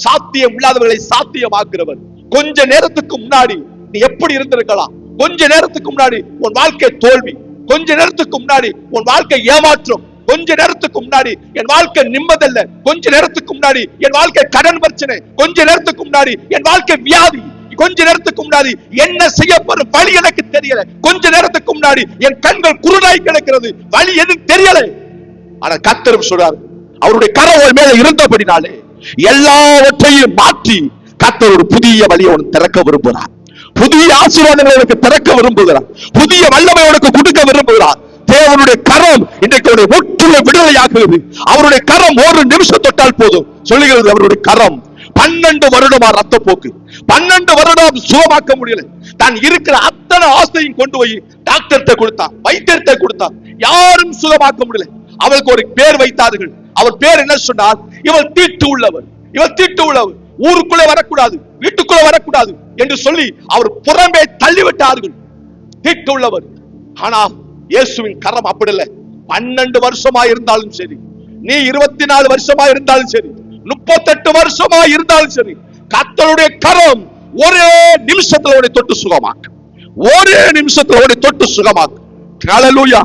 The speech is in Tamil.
சாத்தியம் இல்லாதவர்களை சாத்தியமாக்குறவர். கொஞ்ச நேரத்துக்கு முன்னாடி நீ எப்படி இருந்திருக்கலாம்? கொஞ்ச நேரத்துக்கு முன்னாடி உன் வாழ்க்கை தோல்வி, கொஞ்ச நேரத்துக்கு முன்னாடி உன் வாழ்க்கை ஏமாற்றம், கொஞ்ச நேரத்துக்கு முன்னாடி என் வாழ்க்கை நிம்மதில்லை, கொஞ்ச நேரத்துக்கு முன்னாடி என் வாழ்க்கை கடன் பிரச்சனை, கொஞ்ச நேரத்துக்கு முன்னாடி என் வாழ்க்கை வியாதி, கொஞ்ச நேரத்துக்கு முன்னாடி என்ன செய்ய போற வழி எனக்கு தெரியல, கொஞ்ச நேரத்துக்கு முன்னாடி என் கண்கள் குருடாய் கிடக்கிறது, வழி எதுவும் தெரியல. ஆனா கர்த்தர் சொல்றார், அவருடைய கரம் மேல இருந்தபடினாலே எல்லாவற்றையும் மாற்றி கர்த்தர் ஒரு புதிய வழியை உனக்கு திறக்க விரும்புகிறார். புதிய ஆசீர்வாதங்களை உனக்கு திறக்க விரும்புகிறார். புதிய வல்லமை உனக்கு கொடுக்க விரும்புகிறார். தேவனுடைய கரம் இன்றைக்கு ஒரு முற்றில விடுதலையாகுது. அவருடைய கரம் ஒரு நிமிஷம் தொட்டால் போதும். சொல்லுகிறது, அவருடைய கரம் 12 வருடமா ரத்த போக்கு, 12 வருடம் சுகமாக்க முடியல. தான் இருக்கிற அத்தனை ஆஸ்தியையும் கொண்டு போய் டாக்டர்கிட்ட கொடுத்தான், வைத்தியர்கிட்ட கொடுத்தான், யாரும் சுகமாக்க முடியல. அவளுக்கு ஒரு பேர் வைத்தார்கள். அவர் பேர் என்ன சொன்னார்? இவள் தீட்டு உள்ளவர், இவள் தீட்டு உள்ளவர், ஊருக்குள்ளே வரக்கூடாது, வீட்டுக்குள்ள வரக்கூடாது என்று சொல்லி அவர் புறம்பே தள்ளிவிட்டார்கள். தீட்டு உள்ளவர். ஆனா இயேசுவின் கரம் அப்படி இல்லை. 12 வருஷமா இருந்தாலும் சரி, நீ 24 வருஷமா இருந்தாலும் சரி, 38 வருஷமா இருந்தாலும் சரி, கர்த்தருடைய கரம் ஒரே நிமிஷத்துல தொட்டு சுகமாக்கு, ஒரே நிமிஷத்துல தொட்டு சுகமாக்கு. ஹல்லேலூயா.